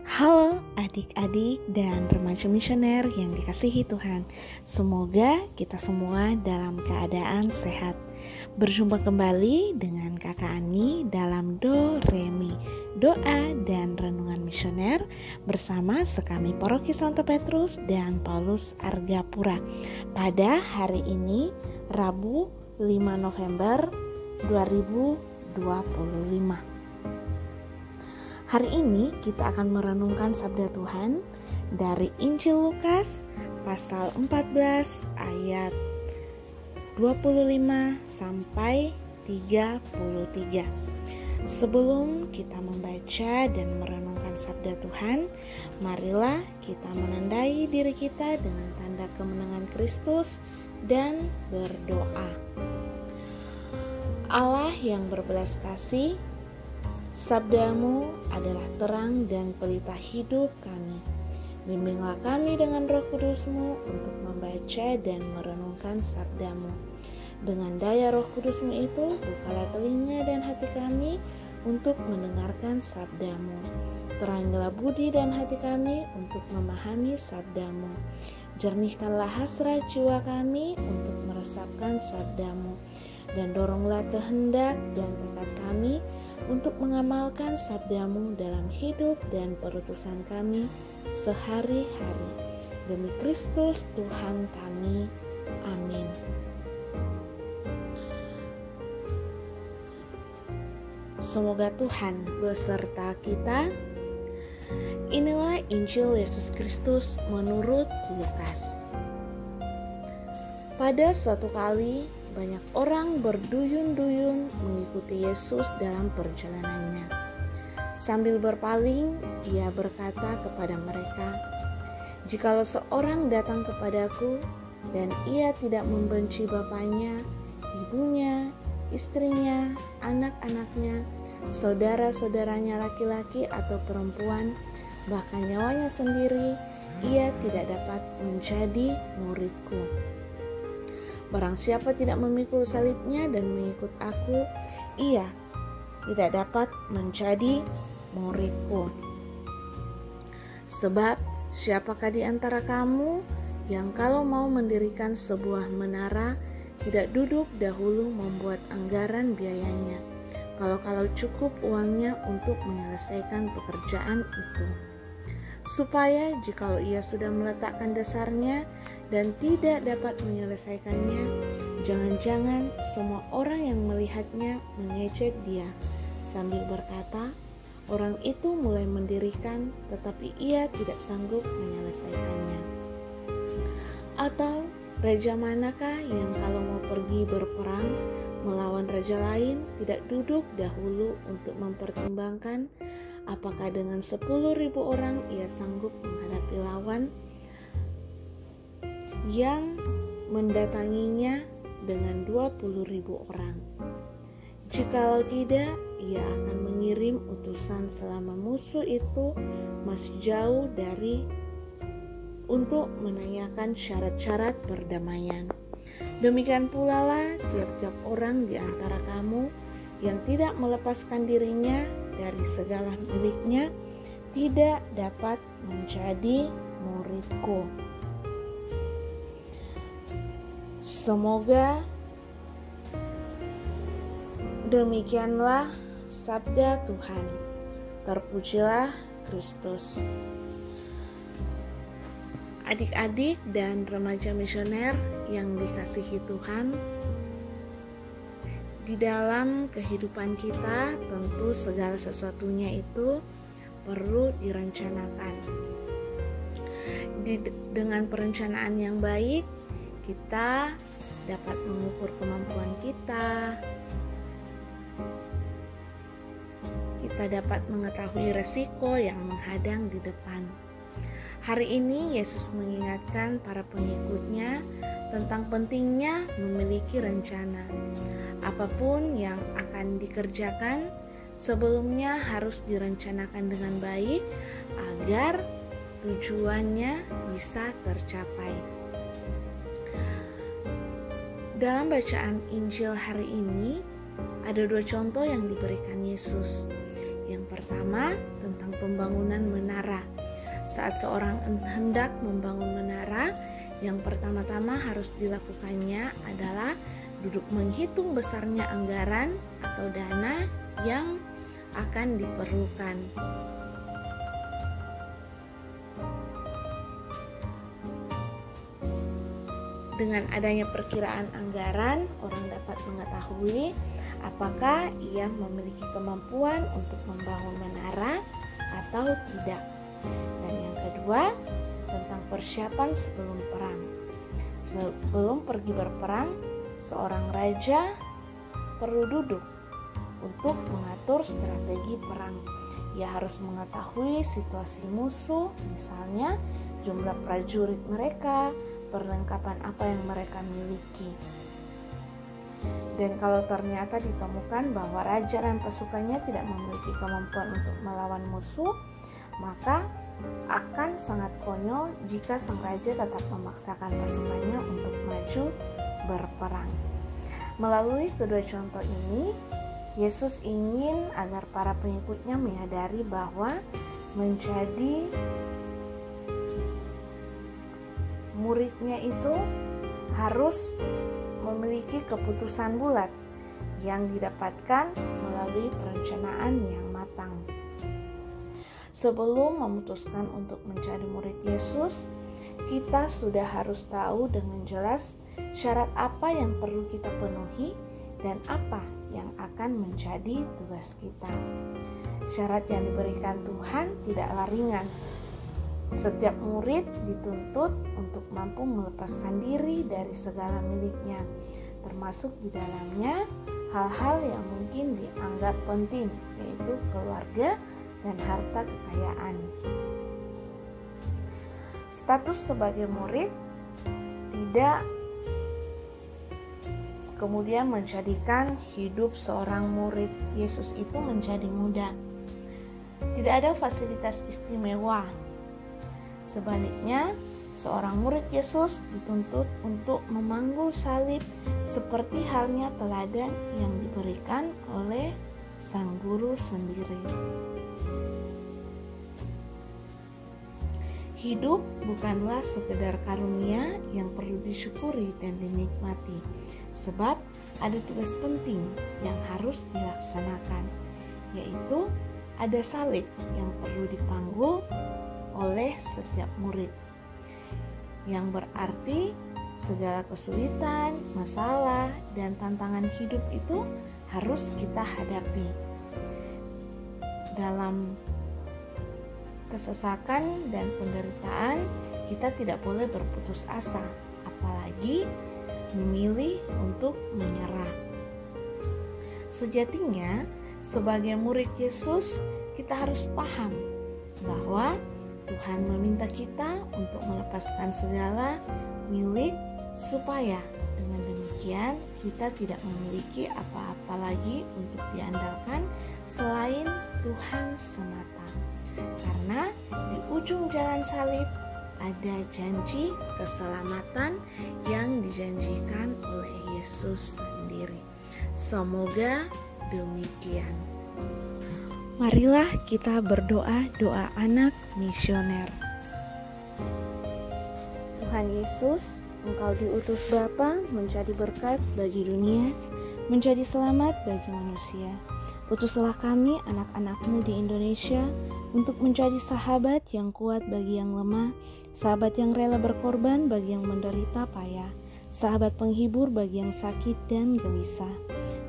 Halo adik-adik dan remaja misioner yang dikasihi Tuhan. Semoga kita semua dalam keadaan sehat. Berjumpa kembali dengan Kakak Ani dalam Do Re Mi, doa dan renungan misioner bersama sekami Paroki Santo Petrus dan Paulus Argapura. Pada hari ini Rabu 5 November 2025. Hari ini kita akan merenungkan sabda Tuhan dari Injil Lukas pasal 14 ayat 25 sampai 33. Sebelum kita membaca dan merenungkan sabda Tuhan, marilah kita menandai diri kita dengan tanda kemenangan Kristus dan berdoa. Allah yang berbelas kasih, Sabdamu adalah terang dan pelita hidup kami. Bimbinglah kami dengan Roh Kudus-Mu untuk membaca dan merenungkan sabdamu. Dengan daya Roh Kudus-Mu itu, bukalah telinga dan hati kami untuk mendengarkan sabdamu. Terangilah budi dan hati kami untuk memahami sabdamu. Jernihkanlah hasrat jiwa kami untuk meresapkan sabdamu. Dan doronglah kehendak dan tekad kami untuk mengamalkan sabdamu dalam hidup dan perutusan kami sehari-hari. Demi Kristus Tuhan kami. Amin. Semoga Tuhan beserta kita. Inilah Injil Yesus Kristus menurut Lukas. Pada suatu kali, banyak orang berduyun-duyun mengikuti Yesus dalam perjalanannya. Sambil berpaling, ia berkata kepada mereka, "Jikalau seorang datang kepadaku dan ia tidak membenci bapaknya, ibunya, istrinya, anak-anaknya, saudara-saudaranya laki-laki atau perempuan, bahkan nyawanya sendiri, ia tidak dapat menjadi muridku. Barang siapa tidak memikul salibnya dan mengikut aku, ia tidak dapat menjadi muridku. Sebab siapakah di antara kamu yang kalau mau mendirikan sebuah menara, tidak duduk dahulu membuat anggaran biayanya, kalau cukup uangnya untuk menyelesaikan pekerjaan itu? Supaya jikalau ia sudah meletakkan dasarnya dan tidak dapat menyelesaikannya, jangan-jangan semua orang yang melihatnya mengejek dia sambil berkata, orang itu mulai mendirikan tetapi ia tidak sanggup menyelesaikannya. Atau raja manakah yang kalau mau pergi berperang melawan raja lain tidak duduk dahulu untuk mempertimbangkan apakah dengan 10.000 orang ia sanggup menghadapi lawan yang mendatanginya dengan 20.000 orang? Jikalau tidak, ia akan mengirim utusan selama musuh itu masih jauh dari untuk menanyakan syarat-syarat perdamaian. Demikian pula lah tiap-tiap orang di antara kamu yang tidak melepaskan dirinya dari segala miliknya tidak dapat menjadi muridku." Semoga demikianlah sabda Tuhan. Terpujilah Kristus. Adik-adik dan remaja misioner yang dikasihi Tuhan, di dalam kehidupan kita tentu segala sesuatunya itu perlu direncanakan. Dengan perencanaan yang baik, kita dapat mengukur kemampuan kita dapat mengetahui resiko yang menghadang di depan. Hari ini Yesus mengingatkan para pengikutnya tentang pentingnya memiliki rencana. Apapun yang akan dikerjakan, sebelumnya harus direncanakan dengan baik agar tujuannya bisa tercapai. Dalam bacaan Injil hari ini, ada dua contoh yang diberikan Yesus. Yang pertama, tentang pembangunan menara. Saat seorang hendak membangun menara, yang pertama-tama harus dilakukannya adalah duduk menghitung besarnya anggaran atau dana yang akan diperlukan. Dengan adanya perkiraan anggaran, orang dapat mengetahui apakah ia memiliki kemampuan untuk membangun menara atau tidak. Dan yang kedua, tentang persiapan sebelum perang. Sebelum pergi berperang, seorang raja perlu duduk untuk mengatur strategi perang. Ia harus mengetahui situasi musuh, misalnya jumlah prajurit mereka, perlengkapan apa yang mereka miliki. Dan kalau ternyata ditemukan bahwa raja dan pasukannya tidak memiliki kemampuan untuk melawan musuh, maka akan sangat konyol jika sang raja tetap memaksakan pasukannya untuk maju berperang. Melalui kedua contoh ini, Yesus ingin agar para pengikutnya menyadari bahwa menjadi muridnya itu harus memiliki keputusan bulat yang didapatkan melalui perencanaan yang matang. Sebelum memutuskan untuk menjadi murid Yesus, kita sudah harus tahu dengan jelas syarat apa yang perlu kita penuhi dan apa yang akan menjadi tugas kita. Syarat yang diberikan Tuhan tidaklah ringan. Setiap murid dituntut untuk mampu melepaskan diri dari segala miliknya, termasuk di dalamnya hal-hal yang mungkin dianggap penting, yaitu keluarga dan harta kekayaan. Status sebagai murid tidak kemudian menjadikan hidup seorang murid Yesus itu menjadi mudah. Tidak ada fasilitas istimewa. Sebaliknya, seorang murid Yesus dituntut untuk memanggul salib seperti halnya teladan yang diberikan oleh Sang Guru sendiri. Hidup bukanlah sekedar karunia yang perlu disyukuri dan dinikmati, sebab ada tugas penting yang harus dilaksanakan, yaitu ada salib yang perlu dipanggul oleh setiap murid, yang berarti segala kesulitan, masalah, dan tantangan hidup itu harus kita hadapi. Dalam kesesakan dan penderitaan, kita tidak boleh berputus asa, apalagi memilih untuk menyerah. Sejatinya, sebagai murid Yesus, kita harus paham bahwa Tuhan meminta kita untuk melepaskan segala milik supaya dengan demikian kita tidak memiliki apa-apa lagi untuk diandalkan selain Tuhan semata. Karena di ujung jalan salib ada janji keselamatan yang dijanjikan oleh Yesus sendiri. Semoga demikian. Marilah kita berdoa doa anak misioner. Tuhan Yesus, Engkau diutus Bapa menjadi berkat bagi dunia, menjadi selamat bagi manusia. Utuslah kami anak-anak-Mu di Indonesia untuk menjadi sahabat yang kuat bagi yang lemah, sahabat yang rela berkorban bagi yang menderita payah, sahabat penghibur bagi yang sakit dan gelisah.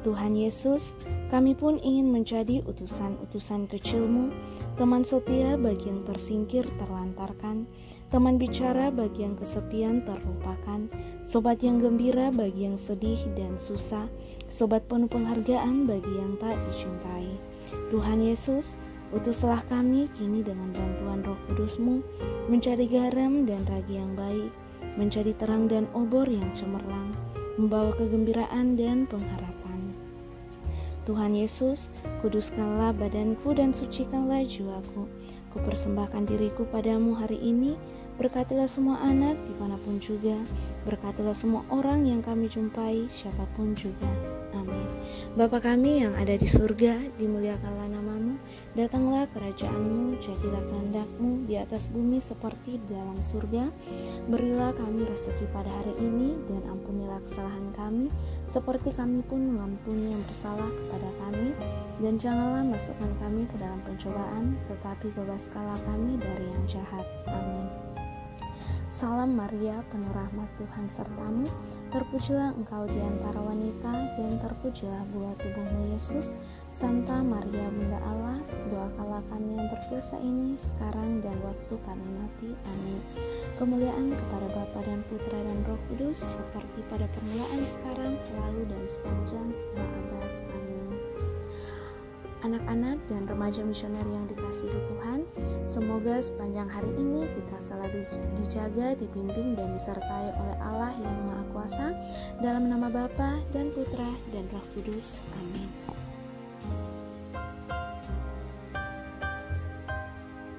Tuhan Yesus, kami pun ingin menjadi utusan-utusan kecil-Mu, teman setia bagi yang tersingkir terlantarkan, teman bicara bagi yang kesepian terlupakan, sobat yang gembira bagi yang sedih dan susah, sobat penuh penghargaan bagi yang tak dicintai. Tuhan Yesus, utuslah kami kini dengan bantuan Roh Kudus-Mu, menjadi garam dan ragi yang baik, menjadi terang dan obor yang cemerlang, membawa kegembiraan dan pengharapan. Tuhan Yesus, kuduskanlah badanku dan sucikanlah jiwaku. Kupersembahkan diriku padamu hari ini. Berkatilah semua anak dimanapun juga. Berkatilah semua orang yang kami jumpai, siapapun juga. Amin. Bapa kami yang ada di surga, dimuliakanlah namamu, datanglah kerajaanmu, jadilah kehendak-mu di atas bumi seperti di dalam surga. Berilah kami rezeki pada hari ini, dan ampunilah kesalahan kami, seperti kami pun mengampuni yang bersalah kepada kami. Dan janganlah masukkan kami ke dalam pencobaan, tetapi bebaskanlah kami dari yang jahat. Amin. Salam Maria, penuh rahmat Tuhan sertamu, terpujilah engkau di antara wanita, dan terpujilah buah tubuhmu Yesus. Santa Maria Bunda Allah, doakanlah kami yang berdosa ini sekarang dan waktu kami mati. Amin. Kemuliaan kepada Bapa dan Putra dan Roh Kudus, seperti pada permulaan, sekarang, selalu, dan sepanjang segala abad. Amin. Anak-anak dan remaja misioner yang dikasihi Tuhan, semoga sepanjang hari ini kita selalu dijaga, dibimbing, dan disertai oleh Allah yang Maha Kuasa, dalam nama Bapa dan Putra dan Roh Kudus. Amin.